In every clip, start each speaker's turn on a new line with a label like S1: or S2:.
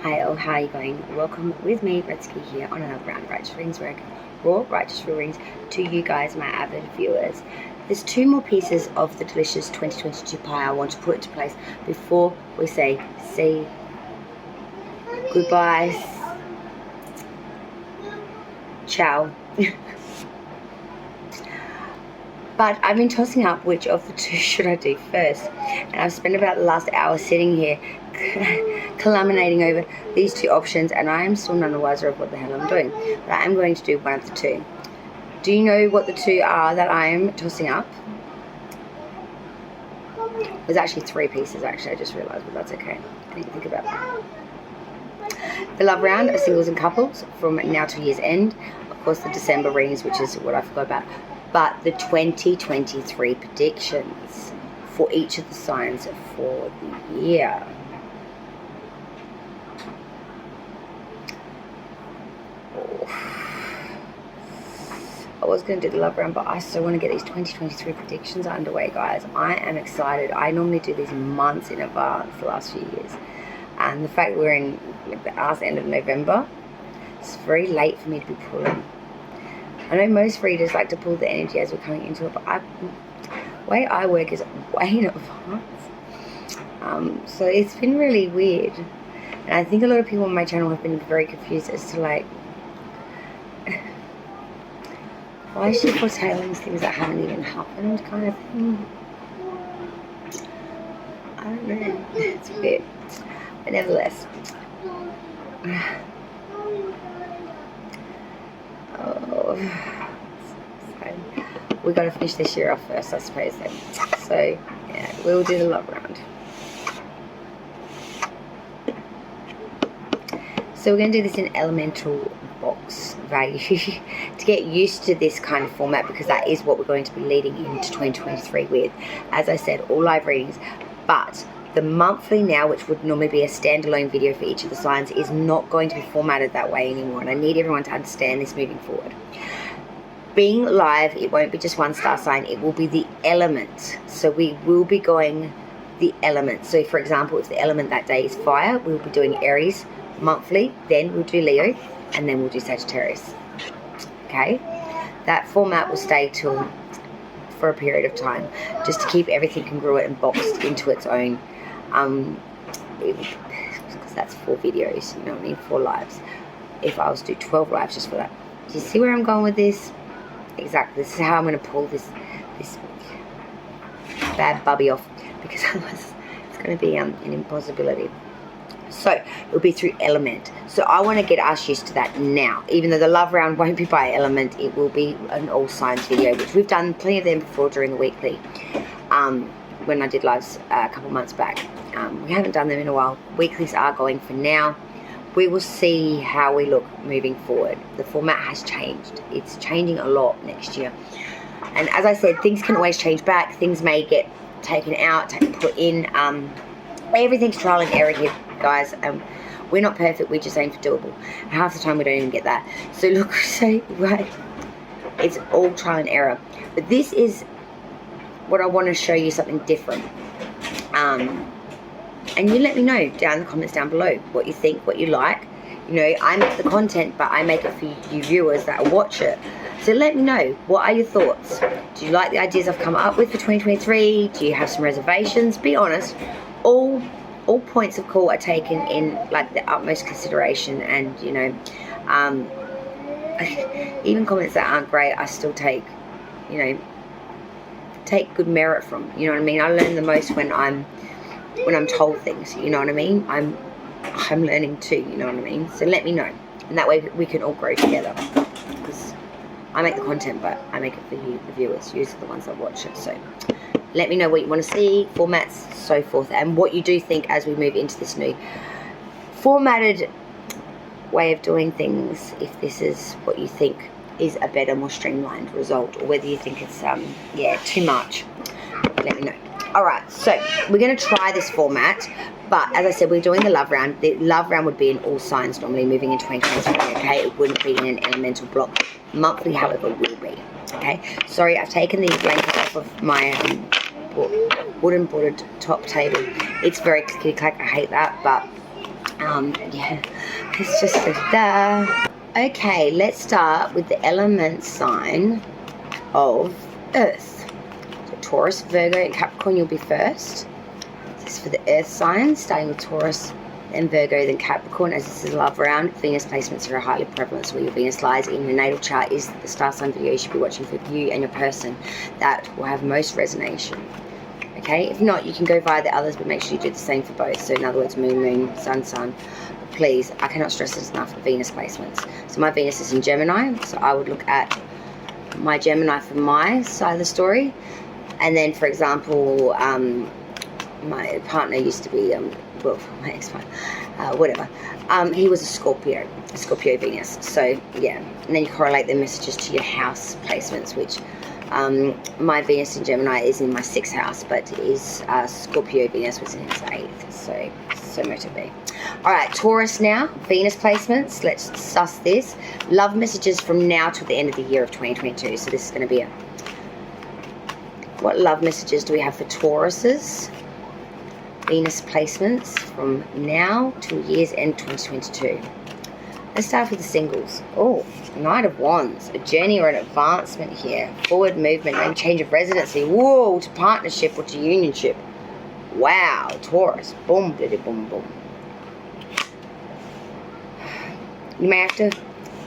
S1: Hi all, how are you going? Welcome with me, Redsky, here on another round of Righteous Readings, where I can raw righteous readings to you guys, my avid viewers. There's two more pieces of the delicious 2022 pie I want to put into place before we say goodbye, ciao. But I've been tossing up which of the two should I do first, and I've spent about the last hour sitting here culminating over these two options, and I am still none the wiser of what the hell I'm doing. But I am going to do one of the two. Do you know what the two are that I am tossing up? There's actually three pieces, actually, I just realised, but that's okay. I didn't think about that. The Love Round of Singles and Couples from now to year's end. Of course, the December readings, which is what I forgot about. But the 2023 predictions for each of the signs for the year. I was going to do the Love Round, but I still want to get these 2023 predictions underway, guys. I am excited. I normally do these months in advance for the last few years. And the fact that we're in the last end of November, it's very late for me to be pulling. I know most readers like to pull the energy as we're coming into it, but the way I work is way in advance. So it's been really weird. And I think a lot of people on my channel have been very confused as to, like, why is she foretelling things that haven't even happened, kind of thing. I don't know. It's weird. But nevertheless. So we got to finish this year off first, I suppose, then. So yeah, we'll do the Love Round. So we're going to do this in elemental box value to get used to this kind of format, because that is what we're going to be leading into 2023 with. As I said, all live readings, but the monthly now, which would normally be a standalone video for each of the signs, is not going to be formatted that way anymore, and I need everyone to understand this moving forward. Being live, it won't be just one star sign, it will be the element. So we will be going the element. So for example, if the element that day is fire, we'll be doing Aries monthly, then we'll do Leo, and then we'll do Sagittarius. Okay, that format will stay for a period of time, just to keep everything congruent and boxed into its own, because that's 4 videos, you know what I mean, 4 lives. If I was to do 12 lives just for that. Do you see where I'm going with this? Exactly, this is how I'm going to pull this bad bubby off, because otherwise it's going to be an impossibility. So it'll be through element. So I want to get us used to that now. Even though the Love Round won't be by element, it will be an all signs video, which we've done plenty of them before during the weekly, when I did lives a couple months back. We haven't done them in a while. Weeklies are going for now. We will see how we look moving forward. The format has changed. It's changing a lot next year. And as I said, things can always change back. Things may get taken out, put in. Everything's trial and error here, guys. We're not perfect, we're just aiming for doable. And half the time we don't even get that. So look, right, it's all trial and error. But this is what I want to show you, something different. And you let me know down in the comments down below what you think, what you like. You know, I make the content, but I make it for you viewers that watch it. So let me know, what are your thoughts? Do you like the ideas I've come up with for 2023? Do you have some reservations? Be honest. All points of call are taken in, like, the utmost consideration, and you know, even comments that aren't great, I still take, you know, take good merit from. You know what I mean? I learn the most when I'm told things. You know what I mean? I'm learning too. You know what I mean? So let me know, and that way we can all grow together. Because I make the content, but I make it for you, the viewers. You are the ones that watch it. So let me know what you want to see, formats, so forth, and what you do think as we move into this new formatted way of doing things, if this is what you think is a better, more streamlined result, or whether you think it's, yeah, too much. Let me know. Alright, so we're going to try this format, but as I said, we're doing the Love Round. The Love Round would be in all signs normally moving in 2023, okay? It wouldn't be in an elemental block. Monthly, however, will be, okay? Sorry, I've taken these blankets off of my wooden boarded top table. It's very clicky-clack, I hate that, but Yeah, it's just that. Okay, let's start with the element sign of Earth. So Taurus, Virgo, and Capricorn, you'll be first. This is for the Earth signs, starting with Taurus, then Virgo, then Capricorn. As this is a love round, Venus placements are highly prevalent. So where your Venus lies in your natal chart is the star sign video you should be watching for you and your person. That will have most resonation. Okay, if not, you can go via the others, but make sure you do the same for both. So in other words, moon, moon, sun, sun. But please, I cannot stress this enough, Venus placements. So my Venus is in Gemini, so I would look at my Gemini for my side of the story. And then, for example, my partner used to be, well, my ex-partner, whatever. He was a Scorpio Venus. So, yeah. And then you correlate the messages to your house placements, which my Venus in Gemini is in my 6th house, but is Scorpio Venus was in his 8th. So motivate. Alright, Taurus now, Venus placements. Let's suss this. Love messages from now till the end of the year of 2022. So this is going to be a... What love messages do we have for Tauruses? Venus placements from now till year's end 2022. Let's start with the singles. Oh, Knight of Wands. A journey or an advancement here. Forward movement, maybe change of residency. Whoa, to partnership or to unionship. Wow, Taurus. Boom, bitty, boom, boom. You may have to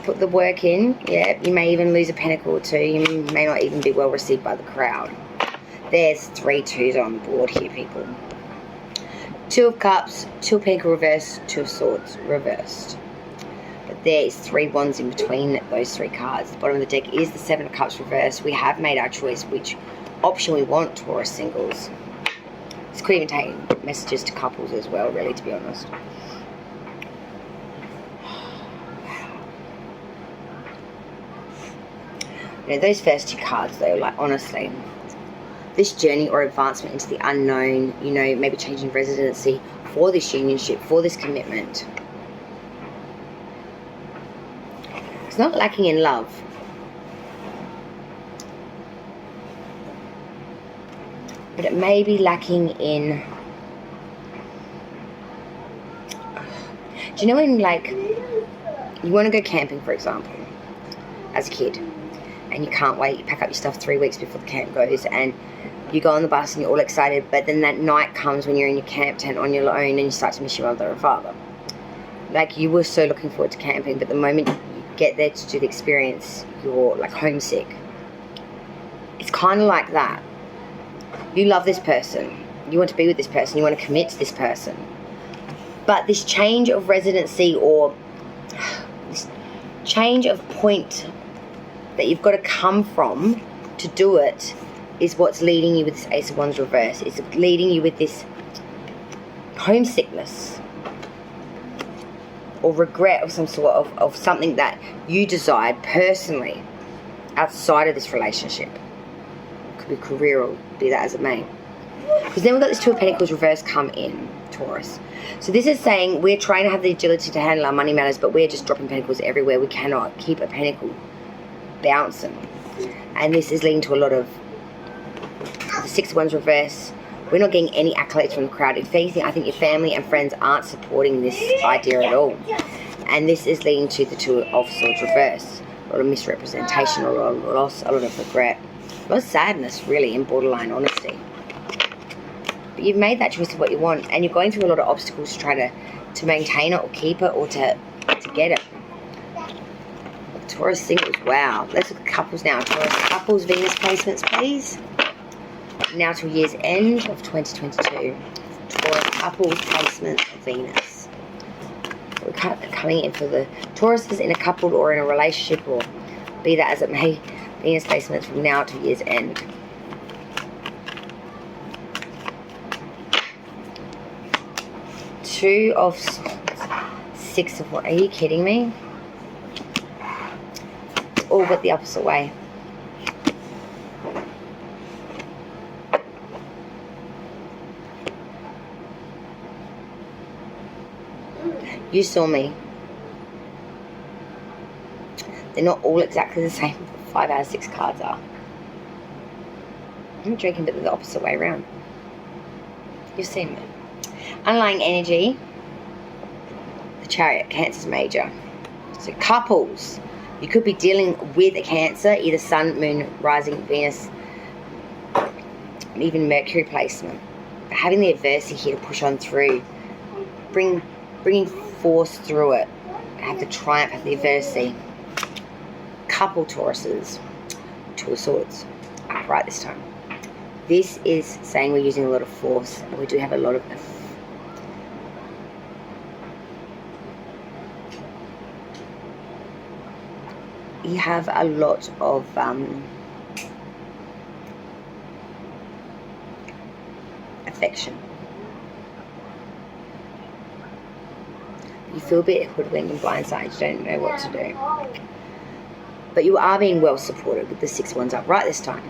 S1: put the work in. Yeah, you may even lose a pentacle or two. You may not even be well received by the crowd. There's 3 twos on the board here, people. 2 of Cups, 2 of Pentacles reversed, 2 of Swords reversed. But there is 3 wands in between those 3 cards. The bottom of the deck is the 7 of Cups reversed. We have made our choice which option we want, Taurus singles. This could even take messages to couples as well, really, to be honest. You know, those first 2 cards, though, like, honestly, this journey or advancement into the unknown, you know, maybe changing residency for this unionship, for this commitment. It's not lacking in love. But it may be lacking in... Do you know when, like, you want to go camping, for example, as a kid, and you can't wait, you pack up your stuff 3 weeks before the camp goes, and you go on the bus and you're all excited, but then that night comes when you're in your camp tent on your own and you start to miss your mother and father. Like, you were so looking forward to camping, but the moment you get there to do the experience, you're like homesick. It's kind of like that. You love this person, you want to be with this person, you want to commit to this person, but this change of residency or this change of point that you've got to come from to do it is what's leading you with this Ace of Wands reverse. It's leading you with this homesickness or regret of some sort of something that you desired personally outside of this relationship. It could be career or be that as it may. Because then we've got this 2 of Pentacles reverse come in, Taurus. So this is saying we're trying to have the agility to handle our money matters, but we're just dropping pentacles everywhere. We cannot keep a pentacle bouncing. And this is leading to a lot of the 6 of Wands reverse. We're not getting any accolades from the crowd. If anything, I think your family and friends aren't supporting this idea at all. And this is leading to the 2 of Swords reverse. A lot of misrepresentation, a lot of loss, a lot of regret. A lot of sadness, really, in borderline honesty. But you've made that choice of what you want, and you're going through a lot of obstacles to try to maintain it or keep it or to get it. Taurus singles, wow. Let's look at couples now. Taurus couples, Venus placements, please. Now till year's end of 2022. Taurus couples placements of Venus. We're coming in for the Tauruses in a couple or in a relationship, or be that as it may, Venus placements from now to year's end. Two of Swords, 6 of Wands. Are you kidding me? All but the opposite way. You saw me. They're not all exactly the same. 5 out of 6 cards are. I'm drinking, but they're the opposite way around. You've seen me. Underlying energy. Chariot, Cancer's major. So couples, you could be dealing with a Cancer, either Sun, Moon, rising, Venus, even Mercury placement. Having the adversity here to push on through, bringing force through it, have the triumph, have the adversity. Couple Tauruses, Two of Swords, upright this time. This is saying we're using a lot of force, and we do have a lot of you have a lot of affection. You feel a bit hoodwinked and blindsided. You don't know what to do. But you are being well supported with the 6 wands upright this time.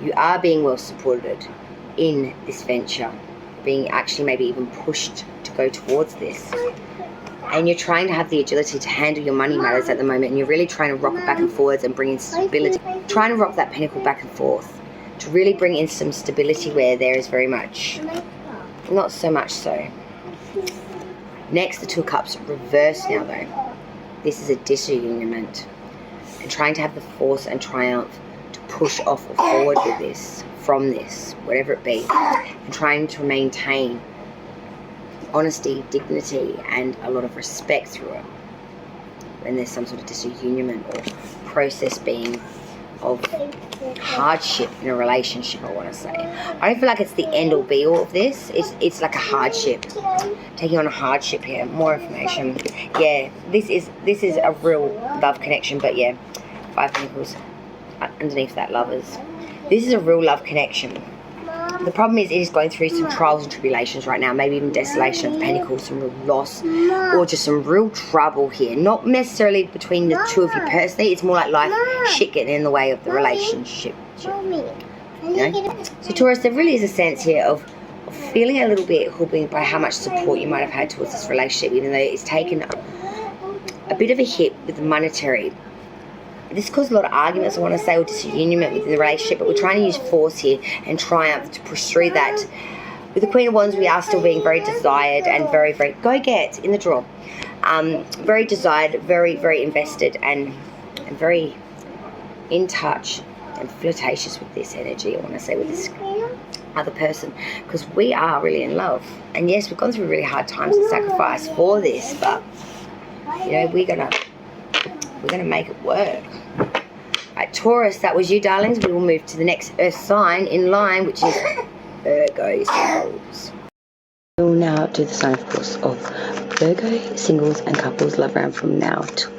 S1: You are being well supported in this venture. Being actually maybe even pushed to go towards this. And you're trying to have the agility to handle your money matters at the moment, and you're really trying to rock it back and forwards and bring in stability. Trying to rock that pentacle back and forth to really bring in some stability where there is very much, not so much so. Next, the Two of Cups reverse now though. This is a disunionment, and trying to have the force and triumph to push off or forward with this, from this, whatever it be, and trying to maintain honesty, dignity, and a lot of respect through it. When there's some sort of disunionment or process being of hardship in a relationship, I want to say. I don't feel like it's the end or be all of this. It's like a hardship. Taking on a hardship here. More information. Yeah, this is a real love connection, but yeah, 5 Pentacles underneath that, Lovers. This is a real love connection. The problem is it is going through some trials and tribulations right now, maybe even desolation of Pentacles, some real loss, or just some real trouble here. Not necessarily between the two of you personally, it's more like life shit getting in the way of the relationship. You know? So Taurus, there really is a sense here of feeling a little bit hoodwinked by how much support you might have had towards this relationship, even though it's taken a bit of a hit with the monetary. This caused a lot of arguments, I want to say, or disunionment within the relationship, but we're trying to use force here and triumph to push through that. With the Queen of Wands, we are still being very desired and very, very, go get in the draw. Very desired, very, very invested, and very in touch and flirtatious with this energy, I want to say, with this other person, because we are really in love. And yes, we've gone through really hard times and sacrifice for this, but, you know, we're gonna make it work. Right, Taurus, that was you, darlings. We will move to the next Earth sign in line, which is Virgo singles. We'll now do the sign, of course, of Virgo singles and couples love round from now to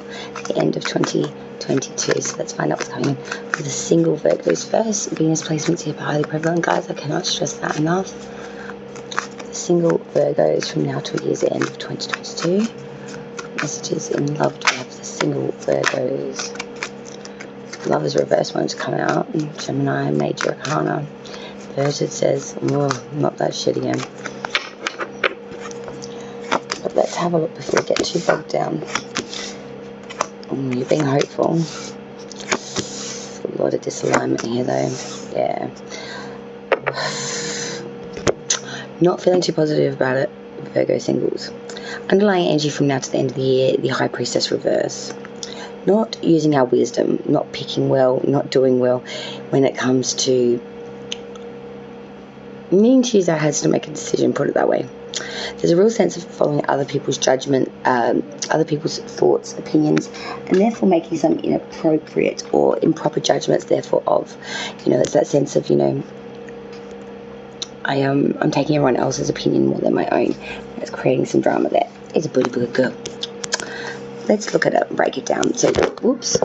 S1: the end of 2022. So let's find out what's coming in for the single Virgos first. Venus placements here are highly prevalent, guys. I cannot stress that enough. The single Virgos from now to year's end of 2022. Messages in love to have the single Virgos. Love is reverse ones come out. Gemini, Major Arcana. Virgin says, oh, not that shit again. But let's have a look before we get too bogged down. You're being hopeful. A lot of disalignment here though. Yeah. Not feeling too positive about it, Virgo singles. Underlying energy from now to the end of the year, the High Priestess reverse. Not using our wisdom, not picking well, not doing well when it comes to needing to use our heads to make a decision, put it that way. There's a real sense of following other people's judgment, other people's thoughts, opinions, and therefore making some inappropriate or improper judgments, therefore of, you know, it's that sense of, you know, I'm taking everyone else's opinion more than my own. It's creating some drama there. It's a booty girl. Let's look at it and break it down. So, whoops,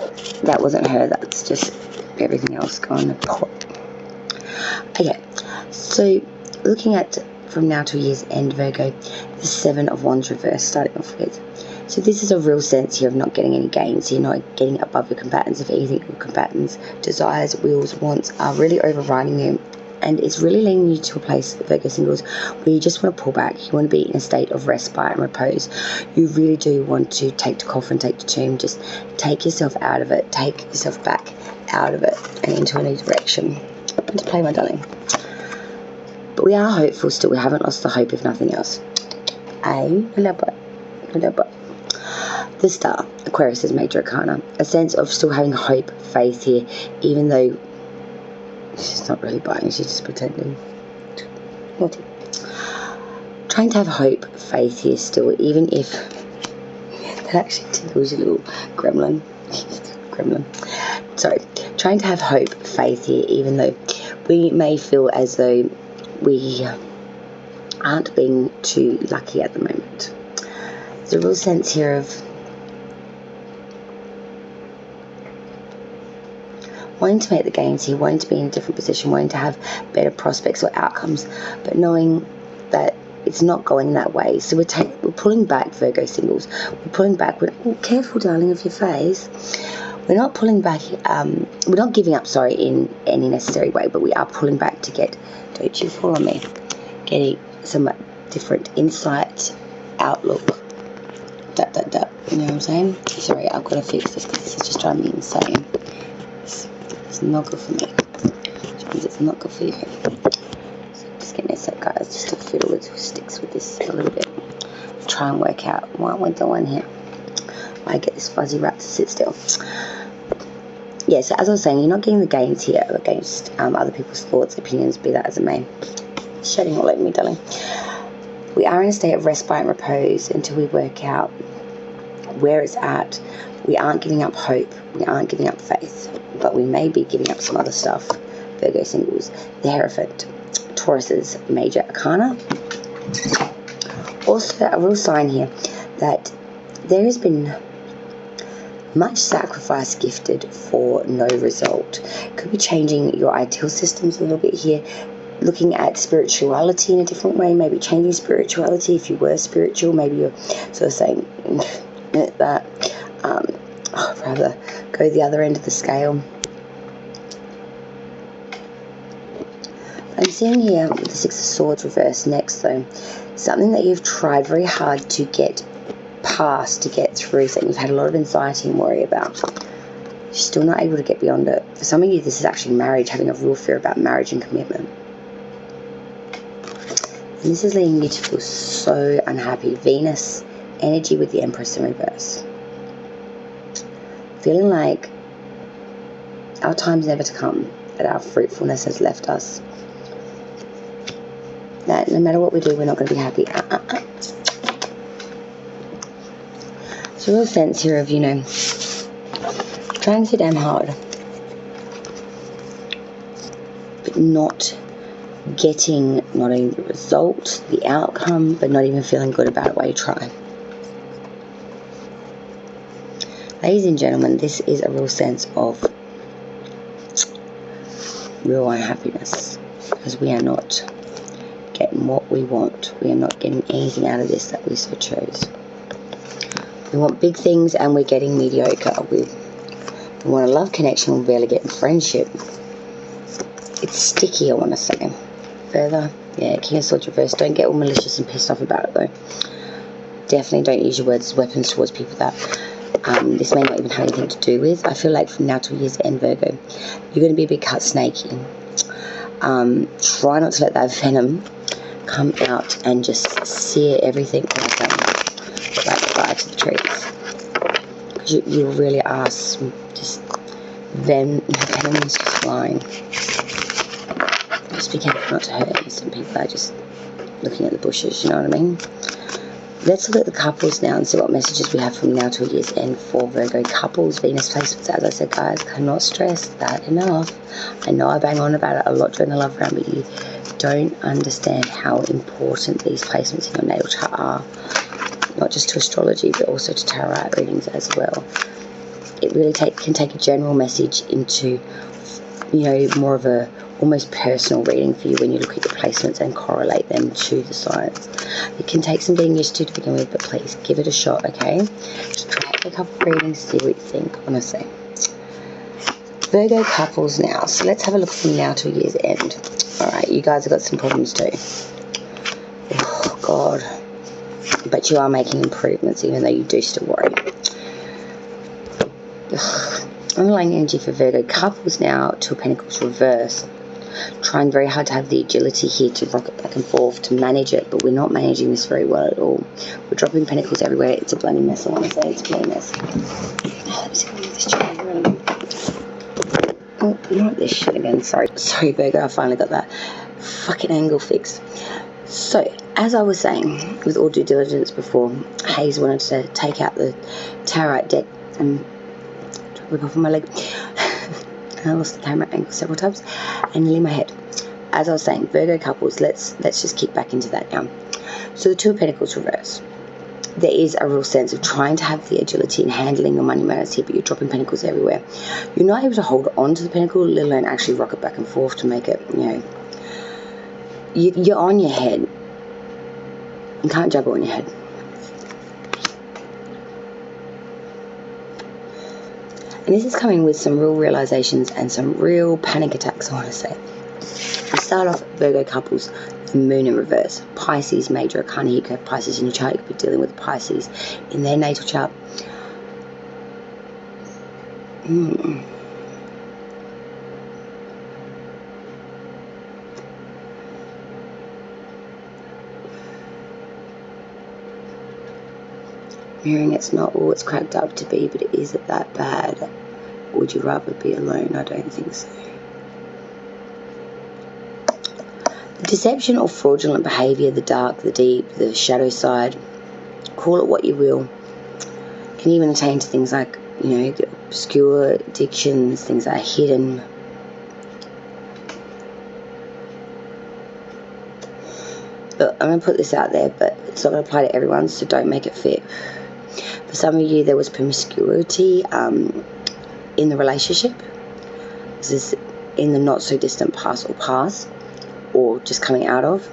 S1: that wasn't her. That's just everything else going to pop. Okay, so looking at from now to year's end, Virgo, the 7 of Wands reverse starting off with. So this is a real sense here of not getting any gains. You're not getting above your combatants. If anything, your combatants' desires, wills, wants are really overriding you. And it's really leading you to a place, Virgo singles, where you just want to pull back. You want to be in a state of respite and repose. You really do want to take to coffin, take to tomb. Just take yourself out of it. Take yourself back out of it and into a new direction. And to play, my darling. But we are hopeful still. We haven't lost the hope, if nothing else. I love it. But the Star, Aquarius' major arcana, a sense of still having hope, faith here, even though she's not really buying, she's just pretending. Naughty. Trying to have hope, faith here still, even if that actually tickles your little gremlin. Sorry. Trying to have hope, faith here, even though we may feel as though we aren't being too lucky at the moment. There's a real sense here of wanting to make the gains here, wanting to be in a different position, wanting to have better prospects or outcomes, but knowing that it's not going that way. So we're pulling back, Virgo singles. We're pulling back. Careful, darling, of your face. We're not pulling back. We're not giving up, sorry, in any necessary way, but we are pulling back to get, don't you follow me, getting some different insight, outlook, you know what I'm saying? Sorry, I've got to fix this because this is just driving me insane. It's not good for me, which means it's not good for you. So just give me a sec, guys, just to fiddle with sticks with this a little bit. Try and work out what we're doing here. I get this fuzzy rat to sit still. Yeah, so as I was saying, you're not getting the gains here against other people's thoughts, opinions, be that as it may. It's shedding all over me, darling. We are in a state of respite and repose until we work out where it's at. We aren't giving up hope. We aren't giving up faith. But we may be giving up some other stuff. Virgo singles. The Hierophant. Taurus's major arcana. Also, a real sign here that there has been much sacrifice gifted for no result. Could be changing your ideal systems a little bit here. Looking at spirituality in a different way. Maybe changing spirituality if you were spiritual. Maybe you're sort of saying that I'd rather go the other end of the scale. I'm seeing here with the Six of Swords reversed next, though, something that you've tried very hard to get past, to get through, something you've had a lot of anxiety and worry about. You're still not able to get beyond it. For some of you, this is actually marriage, having a real fear about marriage and commitment. And this is leading you to feel so unhappy. Venus energy with the Empress in reverse. Feeling like our time's never to come, that our fruitfulness has left us. That no matter what we do, we're not going to be happy. It's a real sense here of, you know, trying so damn hard, but not getting not only the result, the outcome, but not even feeling good about it while you try. Ladies and gentlemen, this is a real sense of real unhappiness, because we are not getting what we want. We are not getting anything out of this that we so chose. We want big things and we're getting mediocre. We want a love connection, we're barely getting friendship. It's sticky, I want to say. Further, yeah, King of Swords reverse. Don't get all malicious and pissed off about it, though. Definitely don't use your words as weapons towards people that this may not even have anything to do with. I feel like from now till year's end, Virgo, you're going to be a big cut snaky. Try not to let that venom come out and just sear everything like fire to the trees. Because you really are just venom's just flying. Just be careful not to hurt innocent people by just looking at the bushes, you know what I mean? Let's look at the couples now and see what messages we have from now till year's end for Virgo couples. Venus placements, as I said, guys, cannot stress that enough. I know I bang on about it a lot during the love round, but you don't understand how important these placements in your natal chart are. Not just to astrology, but also to tarot readings as well. It really can take a general message into, you know, more of a almost personal reading for you when you look at your placements and correlate them to the signs. It can take some getting used to begin with, but please give it a shot, okay? Just try a couple of readings, see what you think, honestly. Virgo couples now. So let's have a look from now till year's end. Alright, you guys have got some problems too. Oh, God. But you are making improvements, even though you do still worry. Underlying energy for Virgo couples now, Two of Pentacles reverse. trying very hard to have the agility here to rock it back and forth, to manage it, but we're not managing this very well at all. We're dropping pentacles everywhere. It's a bloody mess, I want to say. It's a bloody mess. Let me see if I can move this chair around. Oh, not this shit again. Sorry, Virgo, I finally got that fucking angle fixed. So, as I was saying, with all due diligence before, Hayes wanted to take out the Tarot deck and drop it off on my leg. I lost the camera angle several times and nearly my head. As I was saying, Virgo couples, let's just kick back into that now. So the Two of Pentacles reverse. There is a real sense of trying to have the agility in handling your money matters here, but you're dropping pentacles everywhere. You're not able to hold on to the pentacle, let alone actually rock it back and forth to make it, you know, you're on your head. You can't juggle on your head. And this is coming with some real realizations and some real panic attacks, I want to say. We start off, Virgo couples, the Moon in reverse. Pisces, major arcana. You could have Pisces in your chart. You could be dealing with Pisces in their natal chart. Hearing it's not all it's cracked up to be, but is it that bad? Would you rather be alone? I don't think so. The deception or fraudulent behaviour, the dark, the deep, the shadow side, call it what you will, can even attain to things like, you know, obscure addictions, things that are hidden. Look, I'm going to put this out there, but it's not going to apply to everyone, so don't make it fit. For some of you, there was promiscuity in the relationship. This is in the not so distant past or just coming out of.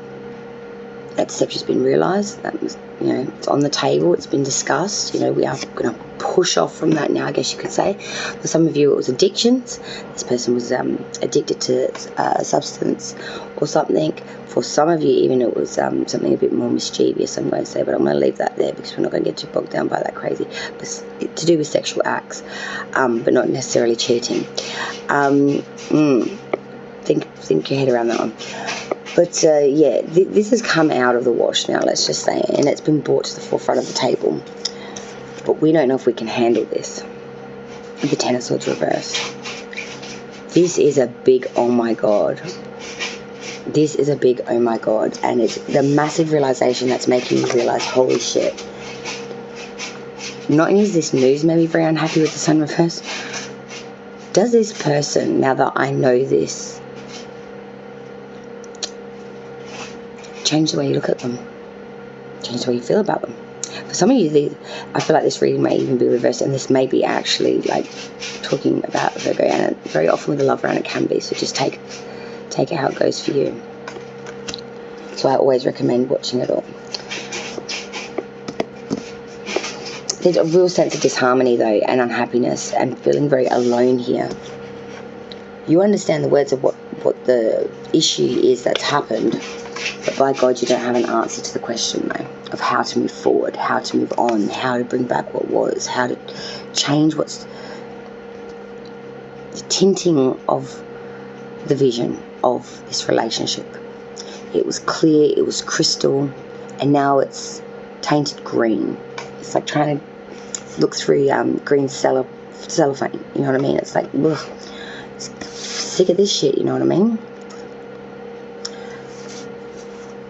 S1: That deception's been realised. That was, you know, it's on the table. It's been discussed. You know, we are going to push off from that now, I guess you could say. For some of you, it was addictions. This person was addicted to a substance or something. For some of you, even it was something a bit more mischievous, I'm going to say, but I'm going to leave that there because we're not going to get too bogged down by that crazy. But to do with sexual acts, but not necessarily cheating. Think your head around that one. But yeah, this has come out of the wash now, let's just say, and it's been brought to the forefront of the table. But we don't know if we can handle this. The Ten of Swords reverse. This is a big oh my god. This is a big oh my god, and it's the massive realization that's making you realize, holy shit. Not only is this news made me very unhappy with the Sun reverse, does this person, now that I know this, change the way you look at them, change the way you feel about them? For some of you, I feel like this reading may even be reversed, and this may be actually like talking about Virgo, and very often with the love around it can be, so just take it how it goes for you. So I always recommend watching it all. There's a real sense of disharmony though, and unhappiness, and feeling very alone here. You understand the words of what the issue is that's happened, but by God, you don't have an answer to the question though, of how to move forward, how to move on, how to bring back what was, how to change what's the tinting of the vision of this relationship. It was clear, it was crystal, and now it's tainted green. It's like trying to look through green cellophane, you know what I mean? It's like, ugh, sick of this shit, you know what I mean?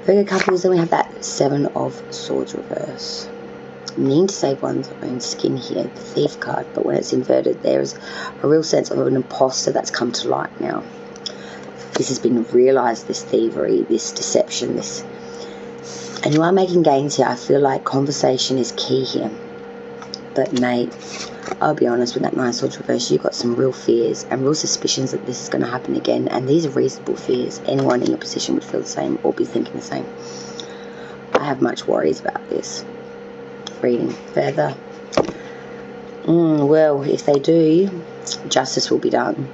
S1: Virgo couples, then we have that Seven of Swords reverse. Mean to save one's own skin here, the Thief card, but when it's inverted, there's a real sense of an imposter that's come to light now. This has been realised, this thievery, this deception, this... And you are making gains here. I feel like conversation is key here. But mate, I'll be honest, with that Nine of Swords reverse, you've got some real fears and real suspicions that this is going to happen again. And these are reasonable fears. Anyone in your position would feel the same or be thinking the same. I have much worries about this. Reading further. Well, if they do, justice will be done.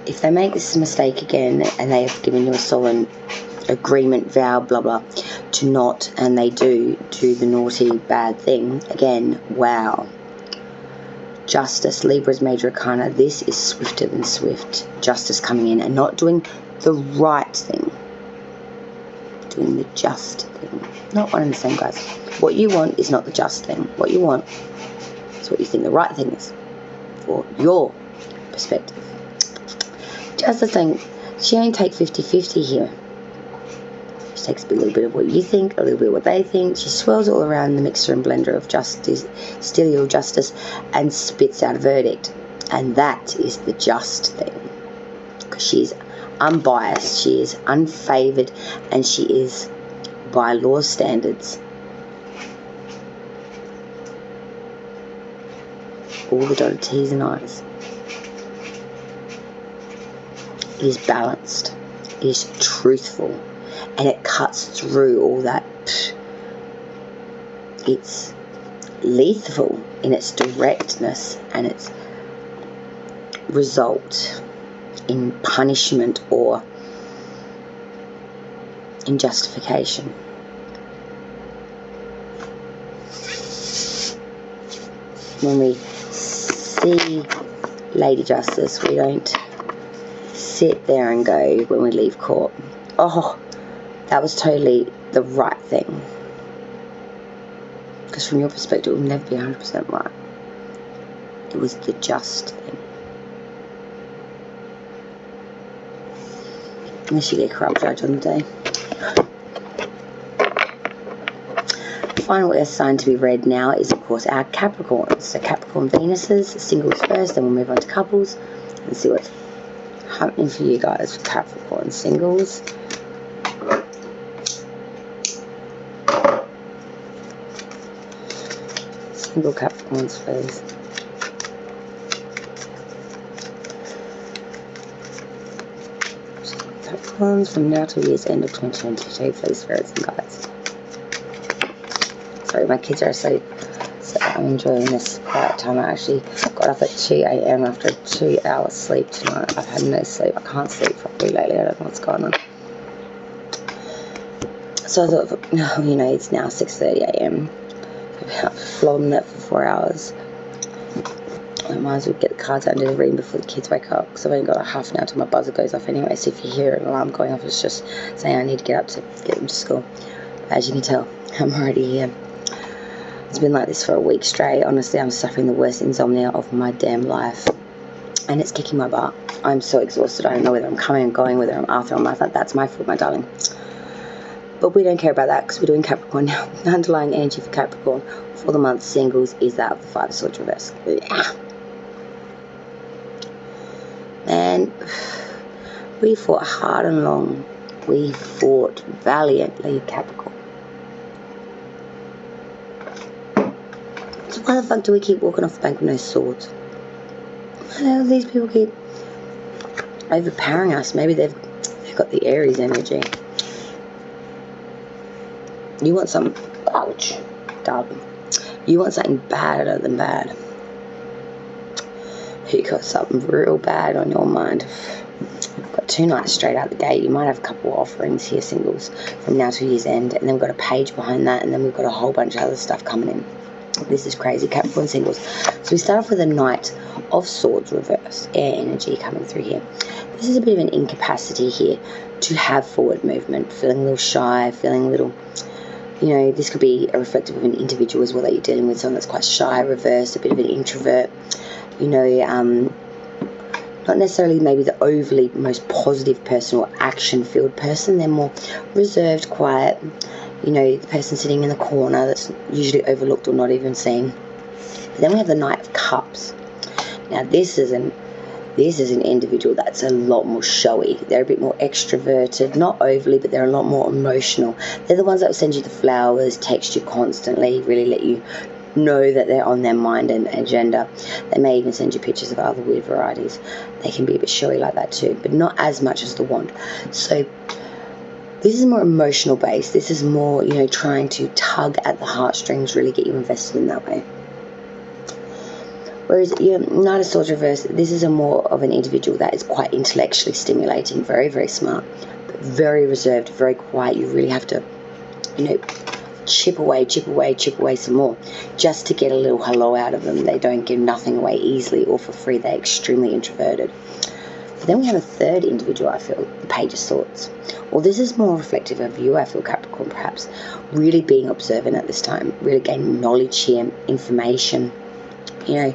S1: If they make this mistake again and they have given you a solemn agreement, vow, blah blah, to not, and they do the naughty bad thing again, wow, Justice, Libra's major arcana. This is swifter than swift. Justice coming in and not doing the right thing. Doing the just thing. Not one and the same, guys. What you want is not the just thing. What you want is what you think the right thing is. For your perspective. Justice thing. She only takes 50-50 here. She takes a little bit of what you think, a little bit of what they think. She swirls it all around the mixer and blender of justice, steel justice, and spits out a verdict. And that is the just thing. Because she is unbiased, she is unfavoured, and she is, by law standards, all the dotted T's and I's. It is balanced. It is truthful. And it cuts through all that. It's lethal in its directness and its result in punishment or in justification. When we see Lady Justice, we don't sit there and go when we leave court, oh, that was totally the right thing. Because from your perspective, it will never be 100% right. It was the just thing. Unless you get a corrupt judge on the day. The final air sign to be read now is, of course, our Capricorns. So Capricorn Venuses, singles first, then we'll move on to couples and see what's happening for you guys for Capricorn singles. Single Capricorns, please. Capricorns from now till year's end of 2022, please, spirits and guides. Sorry, my kids are so I'm enjoying this quiet time. I actually got up at 2 a.m. after a 2-hour sleep tonight. I've had no sleep. I can't sleep properly lately. I don't know what's going on. So I thought, no, you know, it's now 6:30 a.m. I've flogged that for 4 hours. I might as well get the cards out and do the reading before the kids wake up, because I've only got like half an hour till my buzzer goes off anyway. So if you hear an alarm going off, it's just saying I need to get up to get them to school. But as you can tell, I'm already here. It's been like this for a week straight. Honestly, I'm suffering the worst insomnia of my damn life. And it's kicking my butt. I'm so exhausted. I don't know whether I'm coming and going, whether I'm after on life. That's my fault, my darling. But we don't care about that because we're doing Capricorn now. The underlying energy for Capricorn for the month singles is that of the Five of Swords reverse. Yeah. And we fought hard and long. We fought valiantly, Capricorn. So why the fuck do we keep walking off the bank with no swords? Why the hell do these people keep overpowering us? Maybe they've got the Aries energy. You want some, ouch, darling. You want something badder than bad. You got something real bad on your mind. We've got 2 nights straight out the gate. You might have a couple of offerings here, singles, from now to year's end. And then we've got a page behind that. And then we've got a whole bunch of other stuff coming in. This is crazy. Capricorn singles. So we start off with a Knight of Swords reverse. Air energy coming through here. This is a bit of an incapacity here to have forward movement. Feeling a little shy, feeling a little... You know, this could be a reflective of an individual as well that you're dealing with, someone that's quite shy, reversed, a bit of an introvert. You know, not necessarily maybe the overly most positive person or action-filled person. They're more reserved, quiet. You know, the person sitting in the corner that's usually overlooked or not even seen. But then we have the Knight of Cups. Now, this is an individual that's a lot more showy. They're a bit more extroverted, not overly, but they're a lot more emotional. They're the ones that will send you the flowers, text you constantly, really let you know that they're on their mind and agenda. They may even send you pictures of other weird varieties. They can be a bit showy like that too, but not as much as the Wand. So this is more emotional based. This is more, you know, trying to tug at the heartstrings, really get you invested in that way. Whereas Knight of Swords reverse, this is a more of an individual that is quite intellectually stimulating, very, very smart, but very reserved, very quiet. You really have to, you know,
S2: chip away some more, just to get a little hello out of them. They don't give nothing away easily or for free. They're extremely introverted. But then we have a third individual, I feel, the Page of Swords. Well, this is more reflective of you, I feel, Capricorn, perhaps. Really being observant at this time, really gaining knowledge here, information, you know,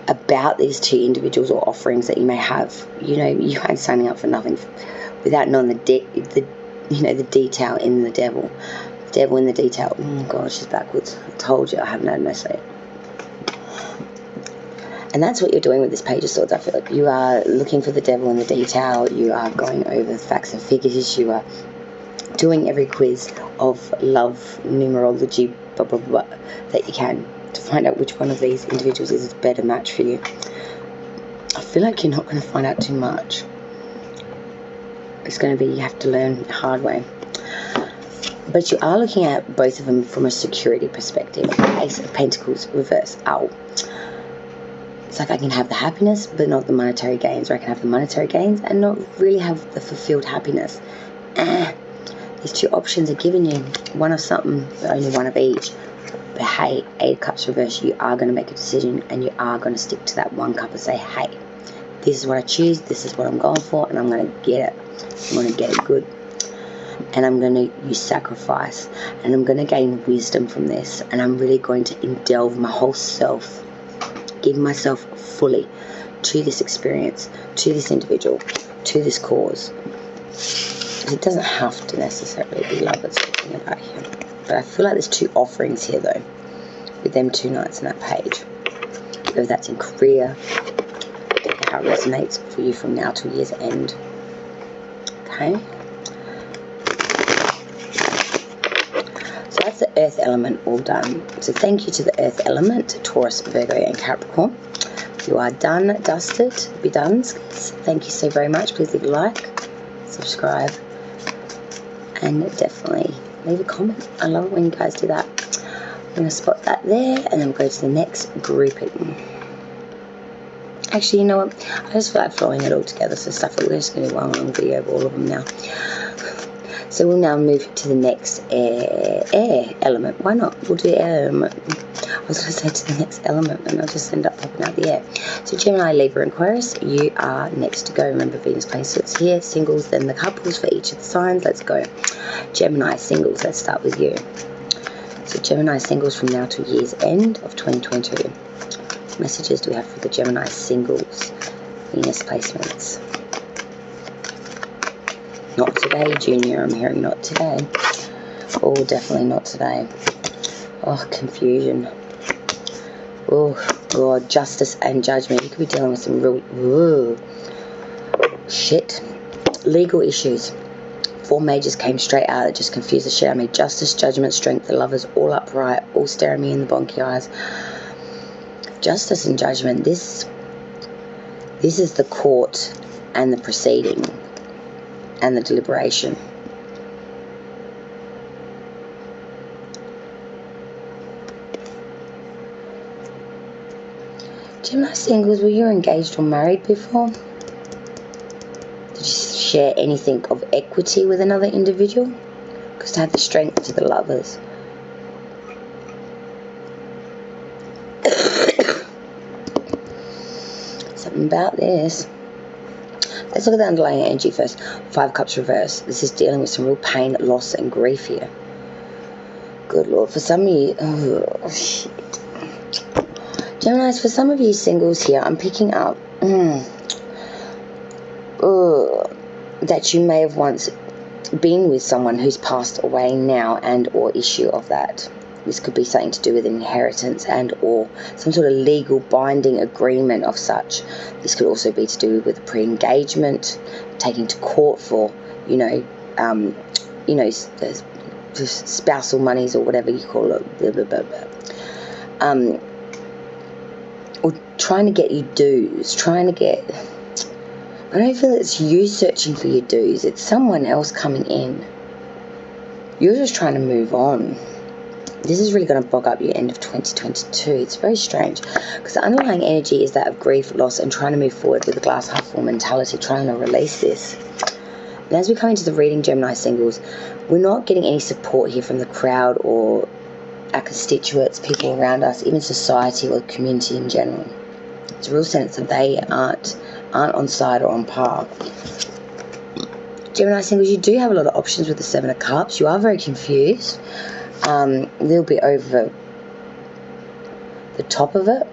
S2: about these two individuals or offerings that you may have. You know, you ain't signing up for nothing without knowing the detail in the devil. The devil in the detail. Oh, God, she's backwards. I told you I haven't had no sleep. And that's what you're doing with this Page of Swords. I feel like you are looking for the devil in the detail. You are going over the facts and figures. You are doing every quiz of love, numerology, blah, blah, blah, that you can to find out which one of these individuals is a better match for you. I feel like you're not going to find out too much. It's going to be, you have to learn the hard way. But you are looking at both of them from a security perspective. Ace of Pentacles, reverse. Ow. It's like I can have the happiness, but not the monetary gains. Or I can have the monetary gains and not really have the fulfilled happiness. These two options are giving you one of something, but only one of each. But hey, 8 of Cups reverse, you are going to make a decision and you are going to stick to that 1 cup and say, hey, this is what I choose, this is what I'm going for, and I'm going to get it. I'm going to get it good. And I'm going to use sacrifice. And I'm going to gain wisdom from this. And I'm really going to indulge my whole self, give myself fully to this experience, to this individual, to this cause. It doesn't have to necessarily be love that's talking about here. But I feel like there's 2 offerings here, though, with them 2 knights in that page. Whether that's in career, how it resonates for you from now till year's end. Okay? So that's the earth element all done. So thank you to the earth element, Taurus, Virgo, and Capricorn. You are done, dusted, be done. Thank you so very much. Please leave a like, subscribe, and definitely leave a comment. I love it when you guys do that. I'm going to spot that there, and then go to the next grouping. Actually, you know what? I just feel like throwing it all together, so stuff that we're just going to do one long video of all of them now. So we'll now move to the next air element. Why not? We'll do air element. I was going to say to the next element, and I'll just end up popping out the air. So Gemini, Libra, and Aquarius, you are next to go. Remember, Venus placements here, singles, then the couples for each of the signs. Let's go. Gemini singles, let's start with you. So Gemini singles from now to year's end of 2022. What messages do we have for the Gemini singles? Venus placements. Not today, Junior. I'm hearing not today. Oh, definitely not today. Oh, confusion. Oh, God. Justice and judgment. You could be dealing with some real shit. Legal issues. 4 majors came straight out that just confused the shit out of me. Justice, judgment, strength, the lovers, all upright, all staring me in the bonky eyes. Justice and judgment. This is the court and the proceeding and the deliberation. Gemini singles, were you engaged or married before? Did you share anything of equity with another individual? Because to have the strength to the lovers. Something about this. Let's look at the underlying energy first. 5 cups reverse. This is dealing with some real pain, loss, and grief here. Good Lord. For some of you... Oh, shit. Geminis, for some of you singles here, I'm picking up... that you may have once been with someone who's passed away now, and or issue of that. This could be something to do with inheritance and or some sort of legal binding agreement of such. This could also be to do with pre-engagement, taking to court for, spousal monies or whatever you call it, blah, blah, blah, blah. Or trying to get your dues, I don't feel it's you searching for your dues, it's someone else coming in. You're just trying to move on. This is really going to bog up your end of 2022. It's very strange because the underlying energy is that of grief, loss, and trying to move forward with a glass half full mentality, trying to release this. And as we come into the reading, Gemini singles, we're not getting any support here from the crowd or our constituents, people around us, even society or community in general. It's a real sense that they aren't on side or on par. Gemini singles, you do have a lot of options with the Seven of Cups. You are very confused. A little bit over the top of it.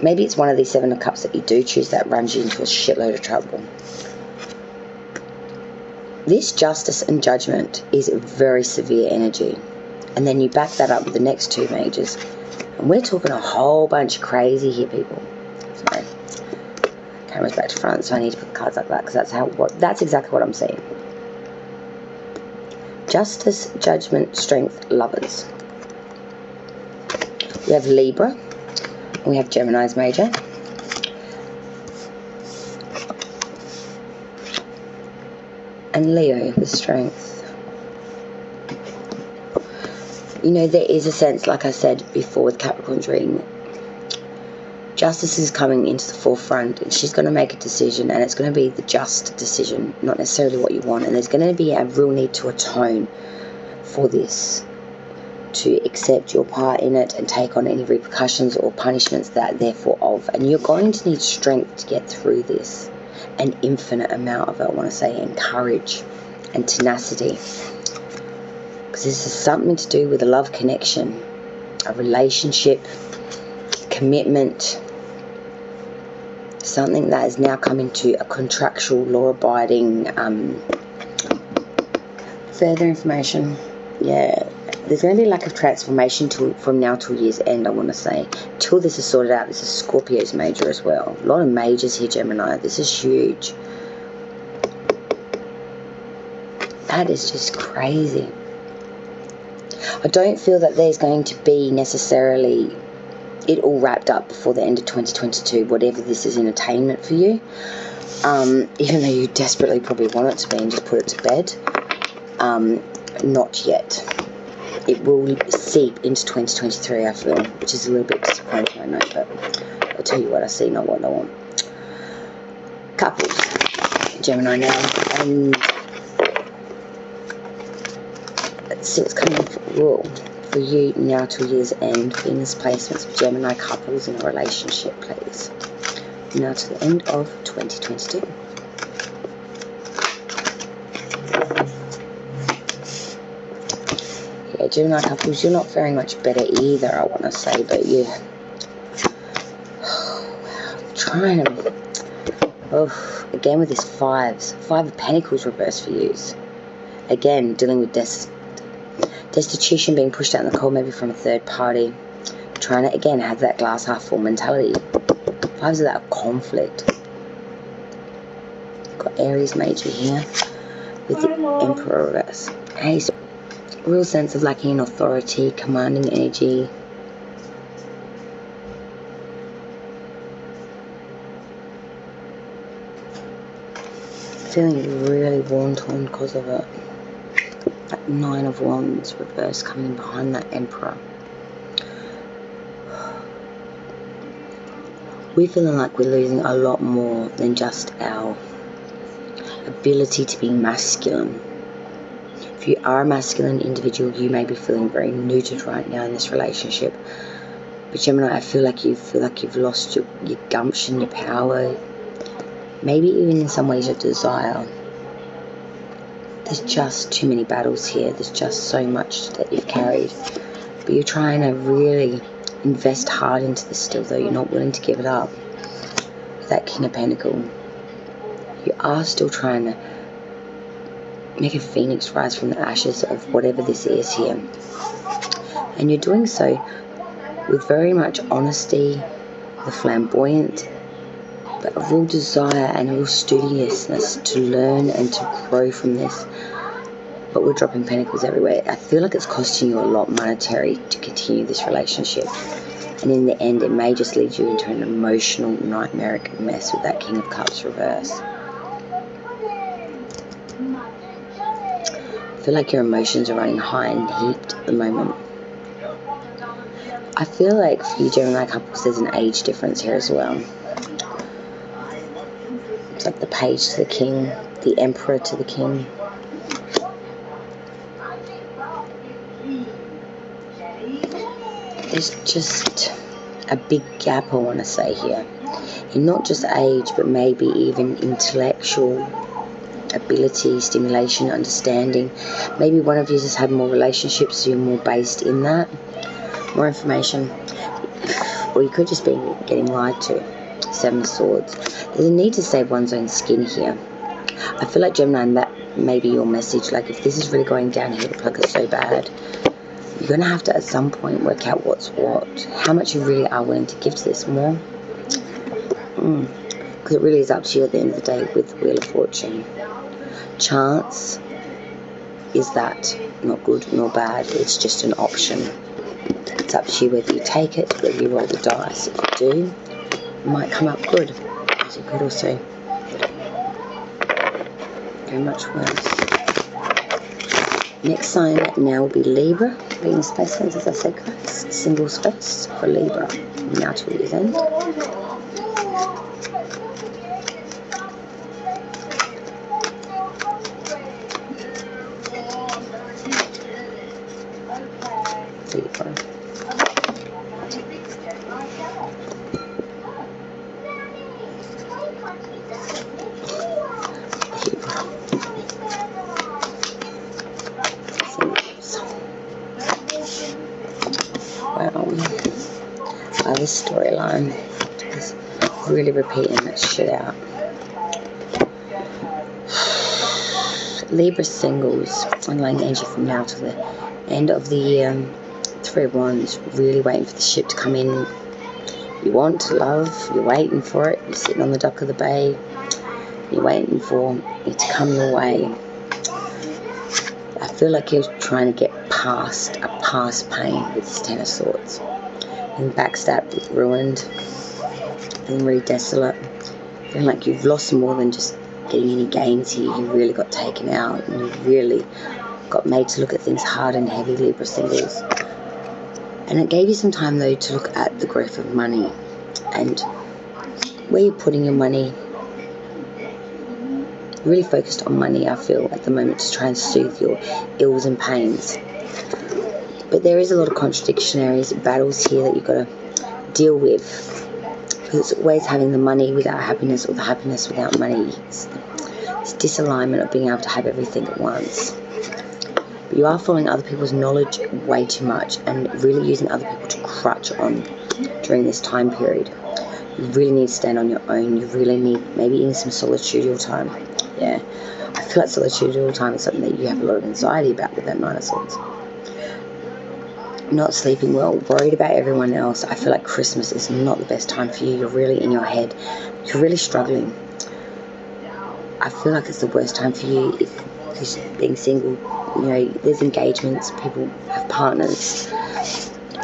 S2: Maybe it's one of these Seven of Cups that you do choose that runs you into a shitload of trouble. This Justice and Judgment is very severe energy. And then you back that up with the next two majors. And we're talking a whole bunch of crazy here, people. Sorry. Camera's back to front, so I need to put cards like that because that's exactly what I'm seeing. Justice, Judgment, Strength, Lovers. We have Libra. And we have Gemini's major. And Leo with Strength. You know, there is a sense, like I said before with Capricorn's reading, Justice is coming into the forefront and she's going to make a decision, and it's going to be the just decision, not necessarily what you want. And there's going to be a real need to atone for this, to accept your part in it and take on any repercussions or punishments that are therefore of. And you're going to need strength to get through this, an infinite amount of it, I want to say, and courage and tenacity. Because this is something to do with a love connection, a relationship, commitment, something that has now come into a contractual, law-abiding, further information. Yeah, there's going to be a lack of transformation from now till year's end, I want to say. Till this is sorted out. This is Scorpio's major as well. A lot of majors here, Gemini. This is huge. That is just crazy. I don't feel that there's going to be necessarily it all wrapped up before the end of 2022, whatever this is in attainment for you. Even though you desperately probably want it to be and just put it to bed. Not yet. It will seep into 2023, I feel, which is a little bit disappointing, I know, but I'll tell you what I see, not what I want. Couples, Gemini now, and let's see what's coming for you now till year's end. Venus placements of Gemini couples in a relationship, please. Now to the end of 2022. Yeah, Gemini couples, you're not very much better either, I want to say, but you... trying to... again with this Five of Pentacles reverse for you. Again, dealing with destitution, being pushed out in the cold, maybe from a third party. Trying to, again, have that glass half full mentality. Fives of that conflict. Got Aries major here with the Emperor reverse. Hey, so real sense of lacking in authority, commanding energy. Feeling really worn-torn because of it. That Nine of Wands reverse coming in behind that Emperor. We're feeling like we're losing a lot more than just our ability to be masculine. If you are a masculine individual, you may be feeling very neutered right now in this relationship. But Gemini, I feel like you've lost your gumption, your power, maybe even in some ways your desire. There's just too many battles here. There's just so much that you've carried. But you're trying to really invest hard into this still, though. You're not willing to give it up. That King of Pentacles. You are still trying to make a phoenix rise from the ashes of whatever this is here. And you're doing so with very much honesty, the flamboyant, but a real desire and a real studiousness to learn and to grow from this. But we're dropping pentacles everywhere. I feel like it's costing you a lot monetary to continue this relationship. And in the end, it may just lead you into an emotional, nightmaric mess with that King of Cups reverse. I feel like your emotions are running high and heat at the moment. I feel like for you Gemini couples, there's an age difference here as well. It's like the Page to the King. the Emperor to the King. There's just a big gap, I want to say, here. In not just age, but maybe even intellectual ability, stimulation, understanding. Maybe one of you has had more relationships, so you're more based in that. More information. Or you could just be getting lied to. 7 of Swords. There's a need to save one's own skin here. I feel like, Gemini, that may be your message. Like, if this is really going downhill, like it's so bad, you're going to have to, at some point, work out what's what. How much you really are willing to give to this more. Because it really is up to you at the end of the day with Wheel of Fortune. Chance is that not good nor bad. It's just an option. It's up to you whether you take it, whether you roll the dice. If you do, it might come up good. As you could also go much worse. Next sign now will be Libra. Being space signs, as I said, guys. Singles first for Libra. Now to year's end. Libra. This storyline is really repeating that shit out. Libra singles, underlying energy from now to the end of the year. 3 of Wands, really waiting for the ship to come in. You want love, you're waiting for it. You're sitting on the dock of the bay. You're waiting for it to come your way. I feel like you're trying to get past a past pain with this 10 of Swords. And backstabbed, ruined, feeling really desolate, feeling like you've lost more than just getting any gains here. You really got taken out, and you really got made to look at things hard and heavy, Libra singles. And it gave you some time, though, to look at the growth of money and where you're putting your money. Really focused on money, I feel, at the moment, to try and soothe your ills and pains. But there is a lot of contradictions, battles here that you've got to deal with. Because it's always having the money without happiness, or the happiness without money. It's this disalignment of being able to have everything at once. But you are following other people's knowledge way too much and really using other people to crutch on during this time period. You really need to stand on your own. You really need maybe even some solitudinal time. Yeah, I feel like solitudinal time is something that you have a lot of anxiety about with that 9 of Swords. Not sleeping well, worried about everyone else. I feel like Christmas is not the best time for you. You're really in your head. You're really struggling. I feel like it's the worst time for you if you're being single. You know, there's engagements, people have partners.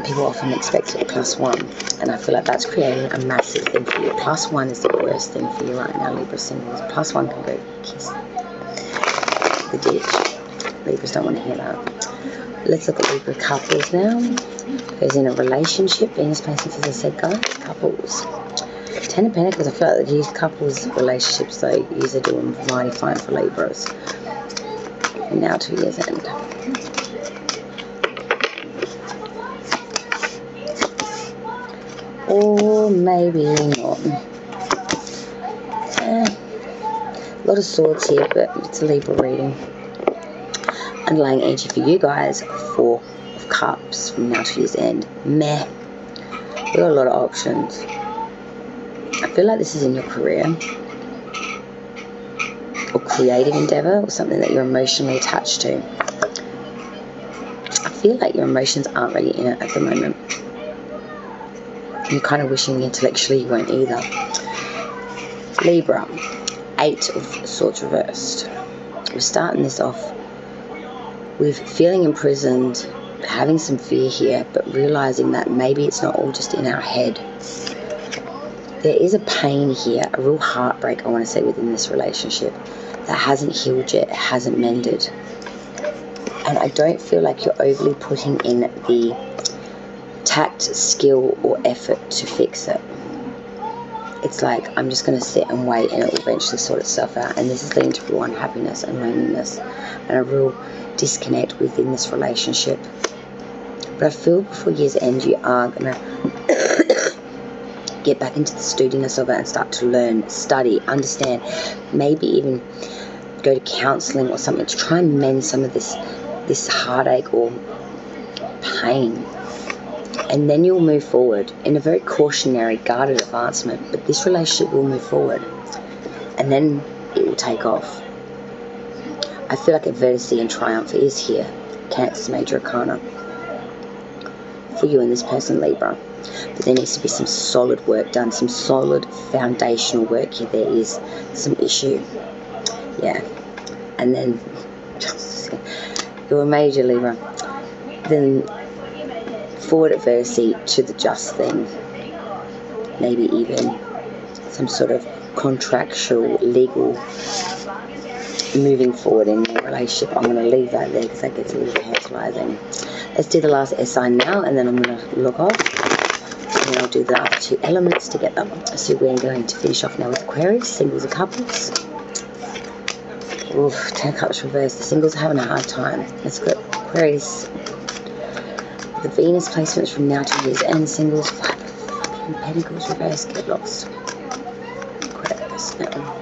S2: People often expect it +1. And I feel like that's creating a massive thing for you. +1 is the worst thing for you right now, Libra singles. +1 can go kiss the ditch. Libras don't want to hear that. Let's look at Libra couples now. Who's in a relationship, Venus, Pisces, as I said, guys. Couples. 10 of Pentacles. I feel like these couples relationships, though, these are doing mighty fine for Libras. And now to year's end. Or maybe not. A lot of swords here, but it's a Libra reading. Underlying energy for you guys, 4 of Cups from now to year's end. Meh. We've got a lot of options. I feel like this is in your career or creative endeavor, or something that you're emotionally attached to. I feel like your emotions aren't really in it at the moment. You're kind of wishing intellectually you weren't either. Libra, 8 of Swords reversed. We're starting this off with feeling imprisoned, having some fear here, but realizing that maybe it's not all just in our head. There is a pain here, a real heartbreak, I want to say, within this relationship that hasn't healed yet, hasn't mended. And I don't feel like you're overly putting in the tact, skill, or effort to fix it. it's like I'm just going to sit and wait and it will eventually sort itself out. And this is leading to real unhappiness and loneliness and a real disconnect within this relationship. But I feel before year's end you are going to get back into the sturdiness of it and start to learn, study, understand, maybe even go to counselling or something to try and mend some of this heartache or pain. And then you'll move forward in a very cautionary, guarded advancement. But this relationship will move forward. And then it will take off. I feel like adversity and triumph is here. Cancer's major arcana. For you and this person, Libra. But there needs to be some solid work done. Some solid foundational work here. There is some issue. Yeah. And then, you're a major Libra. Then forward adversity to the just thing. Maybe even some sort of contractual, legal moving forward in your relationship. I'm going to leave that there because that gets a little tantalizing. Let's do the last S sign now, and then I'm going to log off. And I'll do the other two elements together. So we're going to finish off now with Aquarius, singles and couples. Oof, 10 cups reversed. The singles are having a hard time. Let's go Aquarius. The Venus placements from now to year's end. Singles, 5 of fucking Pentacles reversed. Get lost. Aquarius now.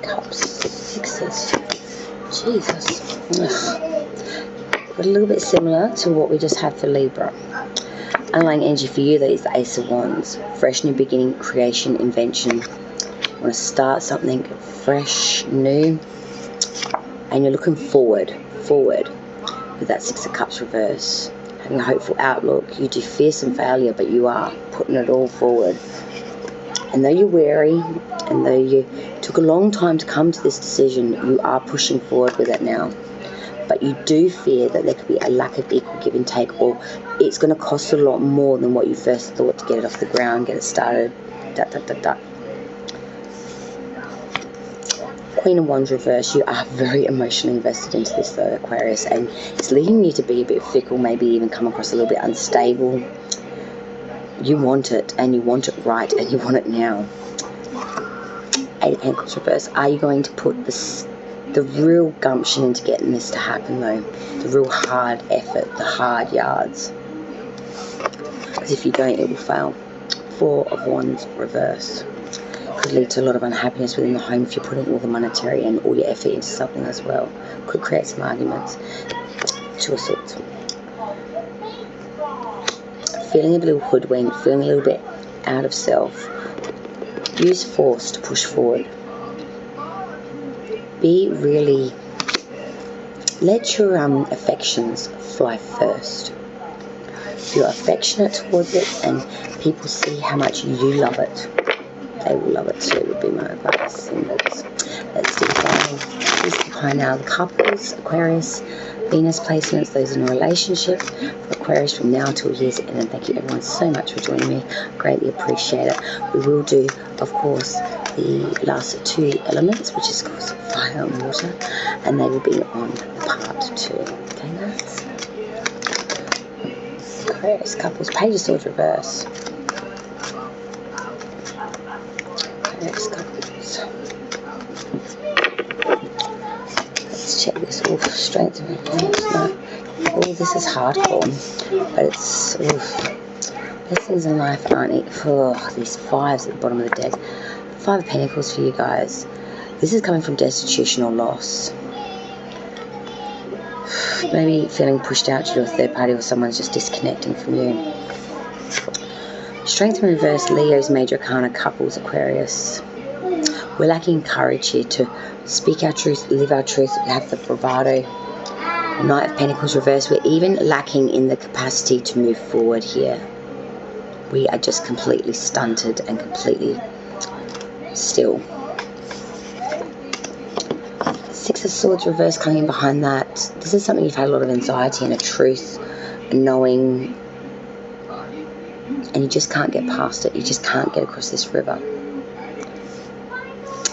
S2: Cups, sixes. Jesus. Ugh. But a little bit similar to what we just had for Libra. Underlying energy for you, that is the Ace of Wands. Fresh new beginning, creation, invention. You want to start something fresh, new. And you're looking forward with that Six of Cups reverse. Having a hopeful outlook. You do fear some failure, but you are putting it all forward. And though you're wary, and though you took a long time to come to this decision, you are pushing forward with it now. But you do fear that there could be a lack of equal give and take, or it's going to cost a lot more than what you first thought to get it off the ground, get it started. Queen of Wands reverse. You are very emotionally invested into this though, Aquarius, and it's leading you to be a bit fickle, maybe even come across a little bit unstable. You want it, and you want it right, and you want it now. 8 of Pentacles reverse. Are you going to put the real gumption into getting this to happen though? The real hard effort, the hard yards. Because if you don't, it will fail. 4 of Wands reverse. Could lead to a lot of unhappiness within the home if you're putting all the monetary and all your effort into something as well. Could create some arguments. 2 of Swords. Feeling a little hoodwinked, feeling a little bit out of self. Use force to push forward. Be really, let your affections fly first. If you're affectionate towards it and people see how much you love it, they will love it too, would be my advice. Symbols. Let's do this behind now the couples, Aquarius, Venus placements, those in a relationship, for Aquarius from now till year's end. And thank you everyone so much for joining me. Greatly appreciate it. We will do, of course, the last 2 elements, which is of course fire and water, and they will be on part 2. Okay, guys? Aquarius couples, Page of Swords reverse. Aquarius couples. Let's check this. Oof, strength of reverse. No. Oh, this is hardcore, but it's lessons in life aren't it for these 5s at the bottom of the deck. 5 of Pentacles for you guys. This is coming from destitution or loss. Maybe feeling pushed out to a third party, or someone's just disconnecting from you. Strength in reverse, Leo's major arcana, couples, Aquarius. We're lacking courage here to speak our truth, live our truth, have the bravado. Knight of Pentacles reverse. We're even lacking in the capacity to move forward here. We are just completely stunted and completely still. 6 of Swords reverse coming in behind that. This is something you've had a lot of anxiety and a truth, a knowing, and you just can't get past it. You just can't get across this river.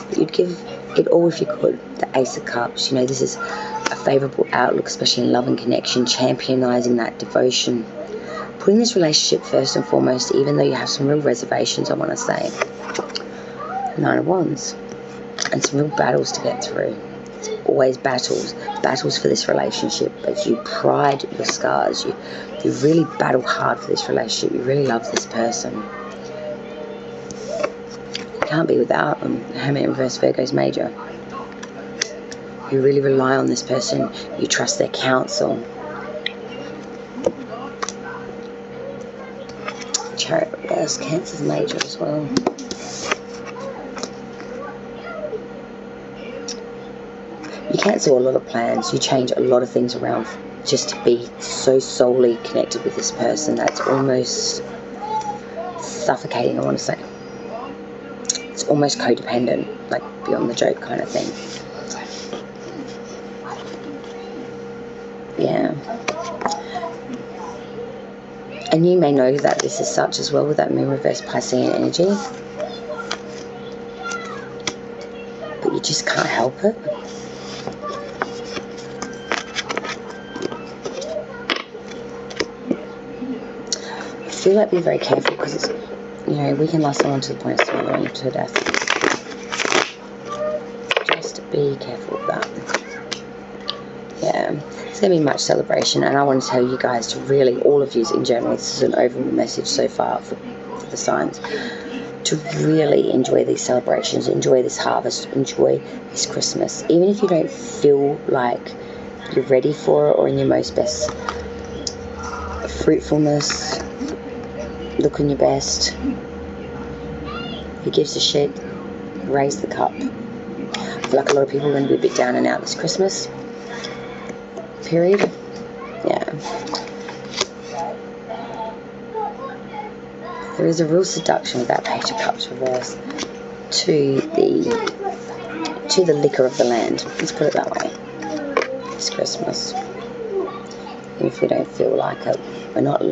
S2: But you'd give it all if you could. The Ace of Cups, you know, this is a favourable outlook, especially in love and connection, championising that devotion, putting this relationship first and foremost, even though you have some real reservations, I want to say. 9 of Wands, and some real battles to get through. It's always battles for this relationship, but you pride your scars, you really battle hard for this relationship, you really love this person. You can't be without them. Hermit in reverse, Virgo's major. You really rely on this person, you trust their counsel. Chariot reverse, Cancer's major as well. You cancel a lot of plans, you change a lot of things around just to be so solely connected with this person that's almost suffocating, I want to say. It's almost codependent, like beyond the joke kind of thing. Yeah. And you may know that this is such as well with that Moon reverse Piscean energy. But you just can't help it. I feel like be very careful because it's, you know, we can love someone to the point of smothering to death. Just be careful of that. Yeah, it's going to be much celebration, and I want to tell you guys to really, all of you in general, this is an overall message so far for the signs, to really enjoy these celebrations, enjoy this harvest, enjoy this Christmas. Even if you don't feel like you're ready for it or in your most best fruitfulness, looking your best, who gives a shit, raise the cup. I feel like a lot of people are going to be a bit down and out this Christmas period. Yeah. There is a real seduction with that Page of Cups reverse to the liquor of the land. Let's put it that way. It's Christmas. Even if we don't feel like it, we're not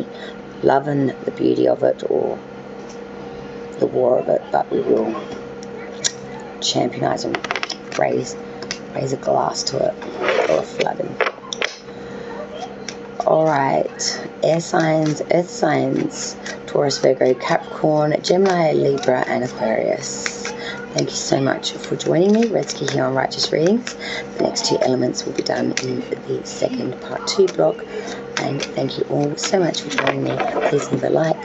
S2: loving the beauty of it or the war of it, but we will championize and raise a glass to it, or a flagon. Alright, air signs, earth signs, Taurus, Virgo, Capricorn, Gemini, Libra, and Aquarius. Thank you so much for joining me. Redsky here on Righteous Readings. The next 2 elements will be done in the second part 2 block. And thank you all so much for joining me. Please leave a like,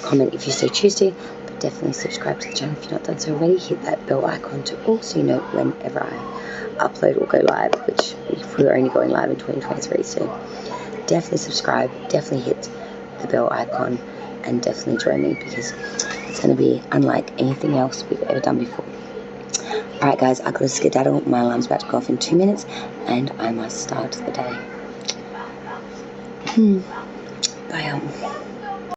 S2: comment if you so choose to, but definitely subscribe to the channel if you've not done so already. Hit that bell icon to also know whenever I upload or go live, which we're only going live in 2023, so definitely subscribe, definitely hit the bell icon, and definitely join me because it's going to be unlike anything else we've ever done before. Alright guys, I've got to skedaddle. My alarm's about to go off in 2 minutes and I must start the day. Bye.